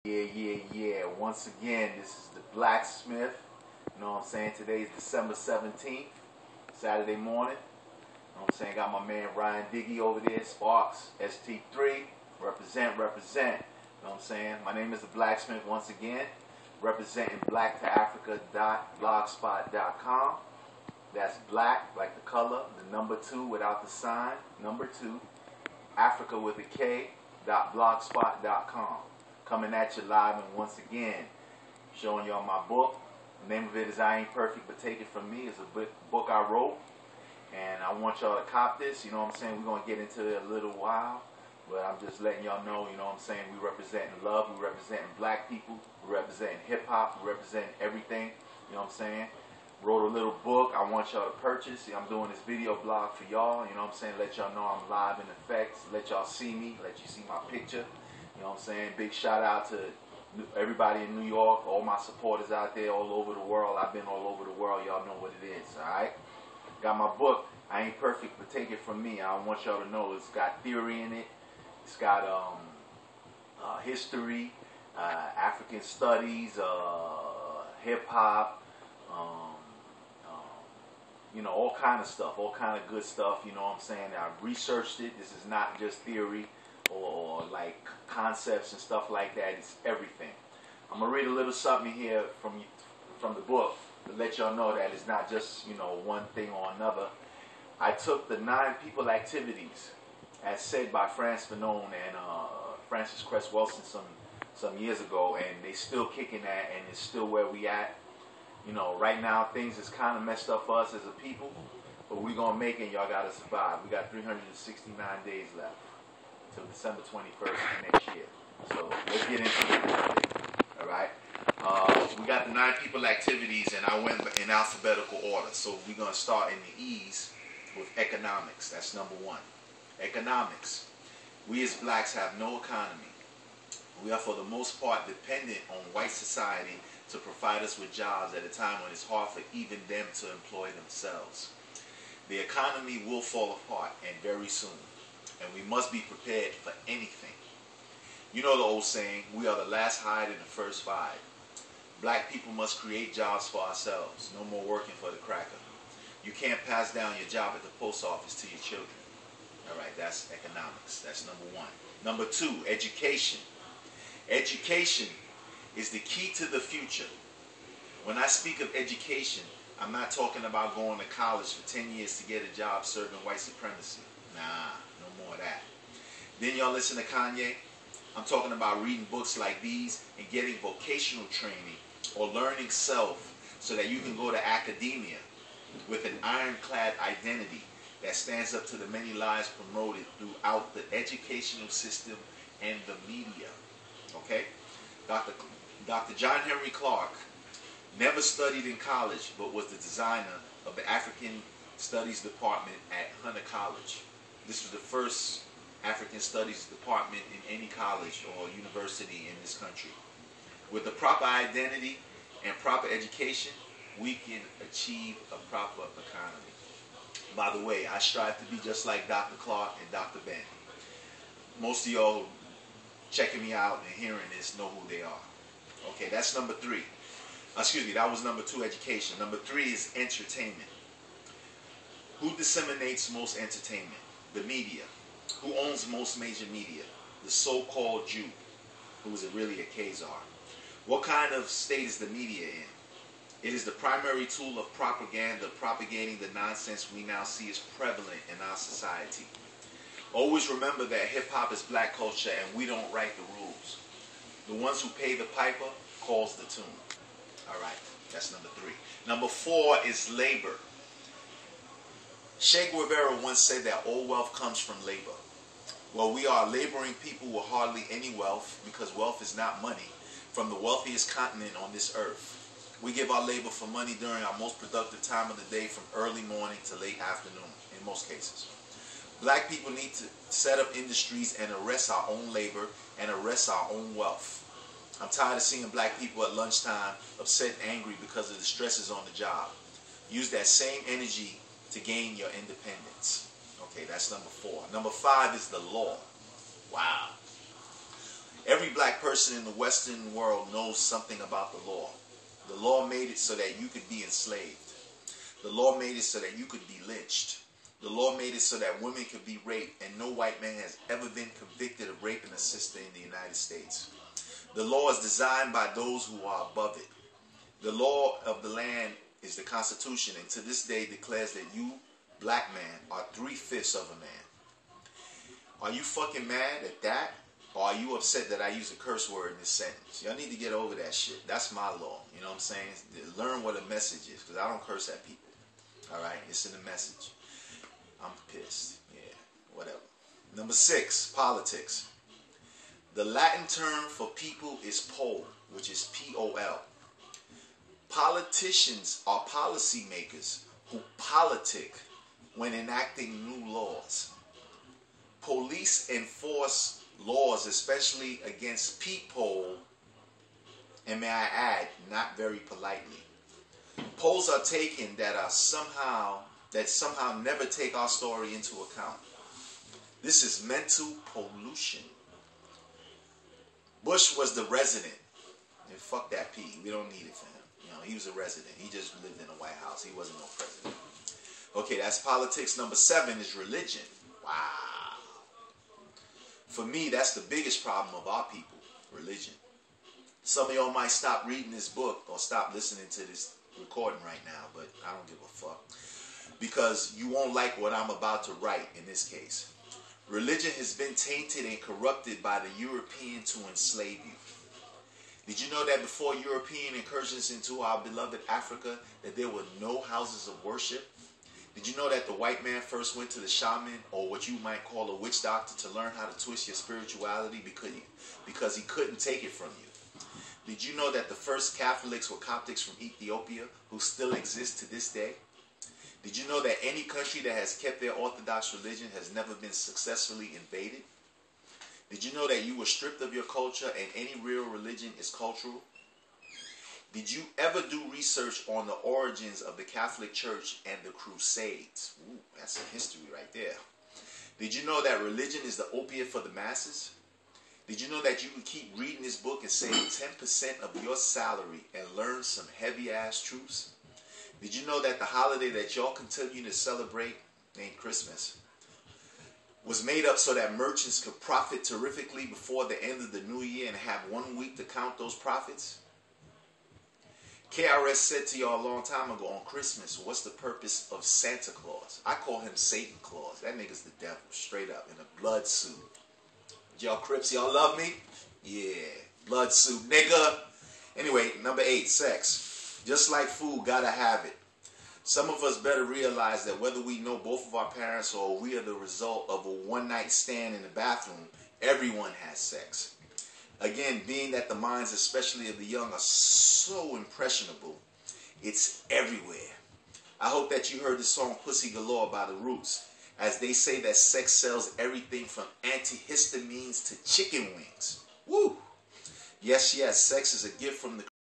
Yeah. Once again, this is the Blacksmith. You know what I'm saying? Today is December 17th, Saturday morning. You know what I'm saying? Got my man Ryan Diggy over there, Sparks, ST3. Represent. You know what I'm saying? My name is the Blacksmith once again. Representing blacktoafrica.blogspot.com. That's black, like the color, the number 2 without the sign, number 2, Africa with a K, .blogspot.com. Coming at you live, and once again, showing y'all my book. The name of it is I Ain't Perfect, But Take It From Me. It's a book I wrote, and I want y'all to cop this. You know what I'm saying? We're going to get into it in a little while, but I'm just letting y'all know, you know what I'm saying, we representing love, we representing black people, we representing hip-hop, we representing everything, you know what I'm saying? Wrote a little book I want y'all to purchase. I'm doing this video blog for y'all, you know what I'm saying? Let y'all know I'm live in effect, let y'all see me, let you see my picture. You know what I'm saying? Big shout out to everybody in New York, all my supporters out there all over the world. I've been all over the world. Y'all know what it is, all right? Got my book, I Ain't Perfect, But Take It From Me. I want y'all to know it's got theory in it. It's got history, African studies, hip-hop, you know, all kind of stuff, all kind of good stuff. You know what I'm saying? I researched it. This is not just theory or like concepts and stuff like that. It's everything. I'm gonna read a little something here from the book to let y'all know that it's not just, you know, one thing or another. I took the 9 people activities as said by Frantz Fanon and Francis Cress Welsing some years ago, and they still kicking that, and it's still where we at. You know, right now things is kind of messed up for us as a people, but we're gonna make it. Y'all gotta survive. We got 369 days left till December 21st of next year. So let's get into it. All right. We got the 9 people activities, and I went in alphabetical order. So we're gonna start in the E's with economics. That's number 1. Economics. We as blacks have no economy. We are for the most part dependent on white society to provide us with jobs at a time when it's hard for even them to employ themselves. The economy will fall apart, and very soon. And we must be prepared for anything. You know the old saying, we are the last hired and the first fired. Black people must create jobs for ourselves. No more working for the cracker. You can't pass down your job at the post office to your children. All right, that's economics. That's number 1. Number 2, education. Education is the key to the future. When I speak of education, I'm not talking about going to college for 10 years to get a job serving white supremacy. Nah, no more of that. Then y'all listen to Kanye. I'm talking about reading books like these and getting vocational training or learning self so that you can go to academia with an ironclad identity that stands up to the many lies promoted throughout the educational system and the media. Okay? Dr. John Henry Clark never studied in college, but was the designer of the African Studies Department at Hunter College. This was the first African Studies Department in any college or university in this country. With the proper identity and proper education, we can achieve a proper economy. By the way, I strive to be just like Dr. Clark and Dr. Ben. Most of y'all checking me out and hearing this know who they are. Okay, that's number 3. Excuse me, that was number 2, education. Number 3 is entertainment. Who disseminates most entertainment? The media. Who owns most major media? The so-called Jew, who is really a Khazar. What kind of state is the media in? It is the primary tool of propaganda, propagating the nonsense we now see is prevalent in our society. Always remember that hip-hop is black culture and we don't write the rules. The ones who pay the piper calls the tune. All right, that's number 3. Number 4 is labor. Che Guevara once said that all wealth comes from labor. Well, we are laboring people with hardly any wealth, because wealth is not money, from the wealthiest continent on this earth. We give our labor for money during our most productive time of the day, from early morning to late afternoon, in most cases. Black people need to set up industries and arrest our own labor and arrest our own wealth. I'm tired of seeing black people at lunchtime upset and angry because of the stresses on the job. Use that same energy to gain your independence. Okay, that's number 4. Number 5 is the law. Wow. Every black person in the Western world knows something about the law. The law made it so that you could be enslaved. The law made it so that you could be lynched. The law made it so that women could be raped, and no white man has ever been convicted of raping a sister in the United States. The law is designed by those who are above it. The law of the land is the Constitution, and to this day declares that you, black man, are 3/5 of a man. Are you fucking mad at that? Or are you upset that I use a curse word in this sentence? Y'all need to get over that shit. That's my law. You know what I'm saying? Learn what a message is, because I don't curse at people. Alright? It's in the message. I'm pissed. Yeah, whatever. Number 6, politics. The Latin term for people is pol, which is P-O-L. Politicians are policymakers who politic when enacting new laws. Police enforce laws, especially against people, and may I add, not very politely. Polls are taken that somehow never take our story into account. This is mental pollution. Bush was the resident. And fuck that P. We don't need it for him. You know, he was a resident. He just lived in the White House. He wasn't no president. Okay, that's politics. Number 7 is religion. Wow. For me, that's the biggest problem of our people, religion. Some of y'all might stop reading this book or stop listening to this recording right now, but I don't give a fuck. Because you won't like what I'm about to write in this case. Religion has been tainted and corrupted by the European to enslave you. Did you know that before European incursions into our beloved Africa, that there were no houses of worship? Did you know that the white man first went to the shaman, or what you might call a witch doctor, to learn how to twist your spirituality because he couldn't take it from you? Did you know that the first Catholics were Coptics from Ethiopia who still exist to this day? Did you know that any country that has kept their Orthodox religion has never been successfully invaded? Did you know that you were stripped of your culture and any real religion is cultural? Did you ever do research on the origins of the Catholic Church and the Crusades? Ooh, that's some history right there. Did you know that religion is the opiate for the masses? Did you know that you can keep reading this book and save 10% of your salary and learn some heavy-ass truths? Did you know that the holiday that y'all continue to celebrate, named Christmas, was made up so that merchants could profit terrifically before the end of the new year and have 1 week to count those profits? KRS said to y'all a long time ago on Christmas, what's the purpose of Santa Claus? I call him Satan Claus. That nigga's the devil, straight up, in a blood suit. Y'all Crips, y'all love me? Yeah, blood suit, nigga. Anyway, number 8, sex. Just like food, gotta have it. Some of us better realize that whether we know both of our parents or we are the result of a one-night stand in the bathroom, everyone has sex. Again, being that the minds, especially of the young, are so impressionable, it's everywhere. I hope that you heard the song Pussy Galore by The Roots, as they say that sex sells everything from antihistamines to chicken wings. Woo! Yes, sex is a gift from the